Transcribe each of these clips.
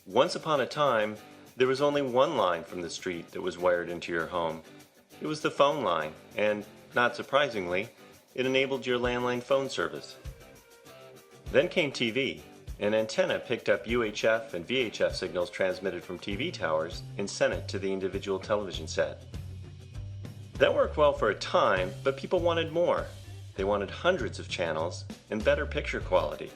Once upon a time, there was only one line from the street that was wired into your home. It was the phone line, and, not surprisingly, it enabled your landline phone service. Then came TV. An antenna picked up UHF and VHF signals transmitted from TV towers and sent it to the individual television set. That worked well for a time, but people wanted more. They wanted hundreds of channels and better picture quality.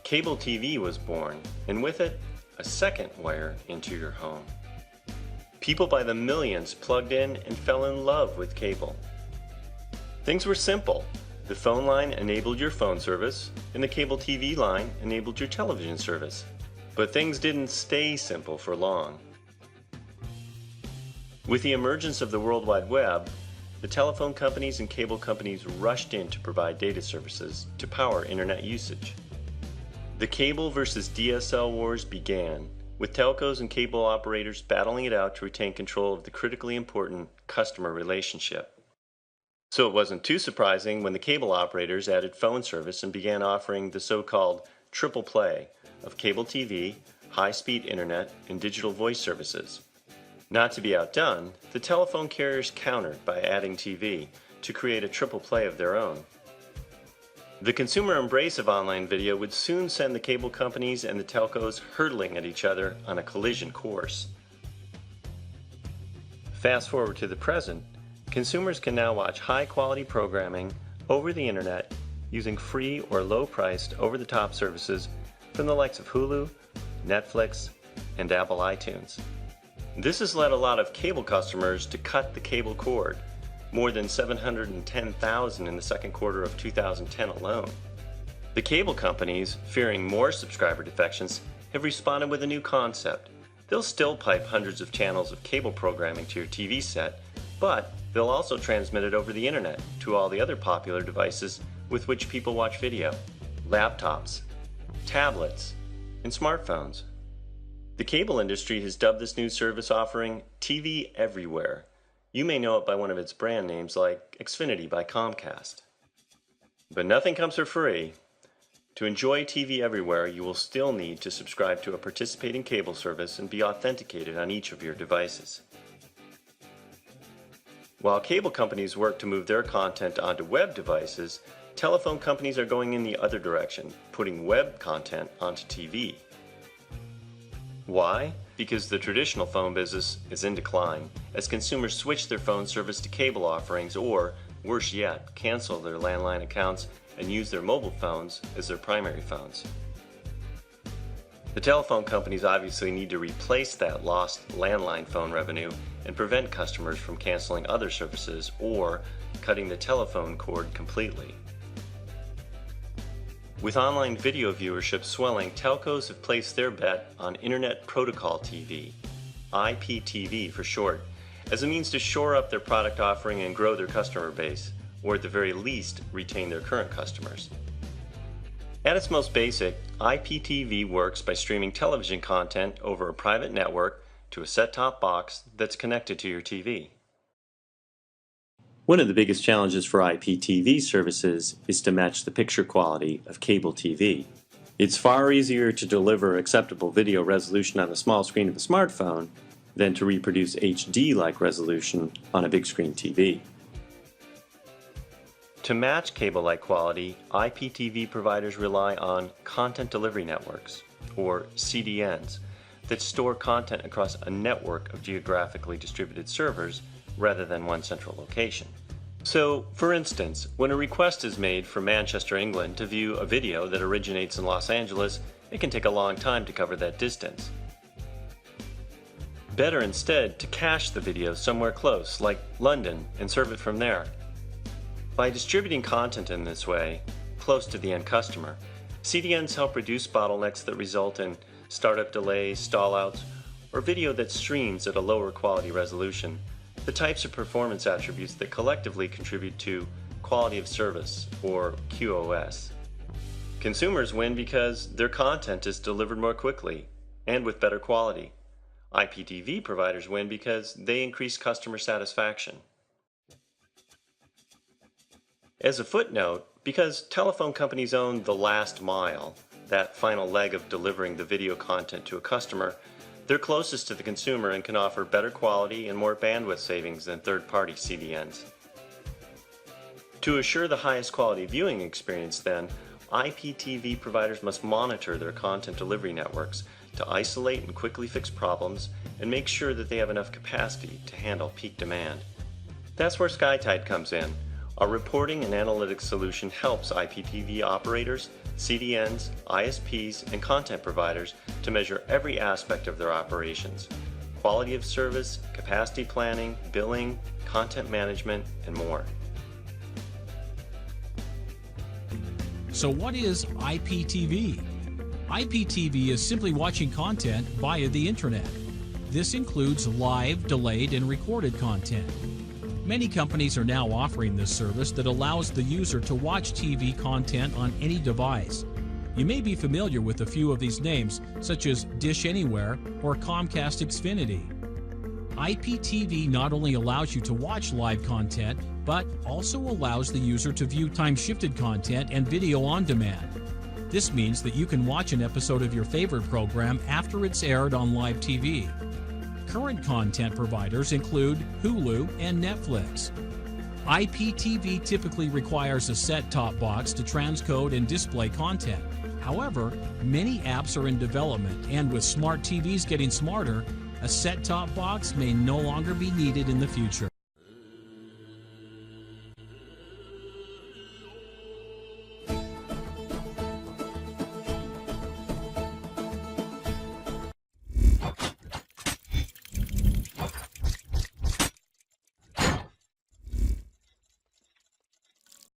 Cable TV was born, and with it, a second wire into your home. People by the millions plugged in and fell in love with cable. Things were simple. The phone line enabled your phone service, and the cable TV line enabled your television service. But things didn't stay simple for long. With the emergence of the World Wide Web, the telephone companies and cable companies rushed in to provide data services to power internet usage. The cable versus DSL wars began, with telcos and cable operators battling it out to retain control of the critically important customer relationship. So it wasn't too surprising when the cable operators added phone service and began offering the so-called triple play of cable TV, high-speed internet, and digital voice services. Not to be outdone, the telephone carriers countered by adding TV to create a triple play of their own. The consumer embrace of online video would soon send the cable companies and the telcos hurtling at each other on a collision course. Fast forward to the present, consumers can now watch high-quality programming over the internet using free or low-priced over-the-top services from the likes of Hulu, Netflix, and Apple iTunes. This has led a lot of cable customers to cut the cable cord, more than 710,000 in the second quarter of 2010 alone. The cable companies, fearing more subscriber defections, have responded with a new concept. They'll still pipe hundreds of channels of cable programming to your TV set, but they'll also transmit it over the internet to all the other popular devices with which people watch video: laptops, tablets, and smartphones. The cable industry has dubbed this new service offering TV Everywhere. You may know it by one of its brand names like Xfinity by Comcast. But nothing comes for free. To enjoy TV Everywhere, you will still need to subscribe to a participating cable service and be authenticated on each of your devices. While cable companies work to move their content onto web devices, telephone companies are going in the other direction, putting web content onto TV. Why? Because the traditional phone business is in decline, as consumers switch their phone service to cable offerings or, worse yet, cancel their landline accounts and use their mobile phones as their primary phones. The telephone companies obviously need to replace that lost landline phone revenue and prevent customers from canceling other services or cutting the telephone cord completely. With online video viewership swelling, telcos have placed their bet on Internet Protocol TV, IPTV for short, as a means to shore up their product offering and grow their customer base, or at the very least, retain their current customers. At its most basic, IPTV works by streaming television content over a private network to a set-top box that's connected to your TV. One of the biggest challenges for IPTV services is to match the picture quality of cable TV. It's far easier to deliver acceptable video resolution on the small screen of a smartphone than to reproduce HD-like resolution on a big screen TV. To match cable-like quality, IPTV providers rely on content delivery networks, or CDNs, that store content across a network of geographically distributed servers rather than one central location. So, for instance, when a request is made from Manchester, England to view a video that originates in Los Angeles, it can take a long time to cover that distance. Better instead to cache the video somewhere close, like London, and serve it from there. By distributing content in this way, close to the end customer, CDNs help reduce bottlenecks that result in startup delays, stallouts, or video that streams at a lower quality resolution, the types of performance attributes that collectively contribute to quality of service, or QoS. Consumers win because their content is delivered more quickly and with better quality. IPTV providers win because they increase customer satisfaction. As a footnote, because telephone companies own the last mile, that final leg of delivering the video content to a customer, they're closest to the consumer and can offer better quality and more bandwidth savings than third-party CDNs. To assure the highest quality viewing experience then, IPTV providers must monitor their content delivery networks to isolate and quickly fix problems and make sure that they have enough capacity to handle peak demand. That's where SkyTide comes in. Our reporting and analytics solution helps IPTV operators, CDNs, ISPs, and content providers to measure every aspect of their operations: quality of service, capacity planning, billing, content management, and more. So what is IPTV? IPTV is simply watching content via the internet. This includes live, delayed, and recorded content. Many companies are now offering this service that allows the user to watch TV content on any device. You may be familiar with a few of these names, such as Dish Anywhere or Comcast Xfinity. IPTV not only allows you to watch live content, but also allows the user to view time-shifted content and video on demand. This means that you can watch an episode of your favorite program after it's aired on live TV. Current content providers include Hulu and Netflix. IPTV typically requires a set-top box to transcode and display content. However, many apps are in development, and with smart TVs getting smarter, a set-top box may no longer be needed in the future.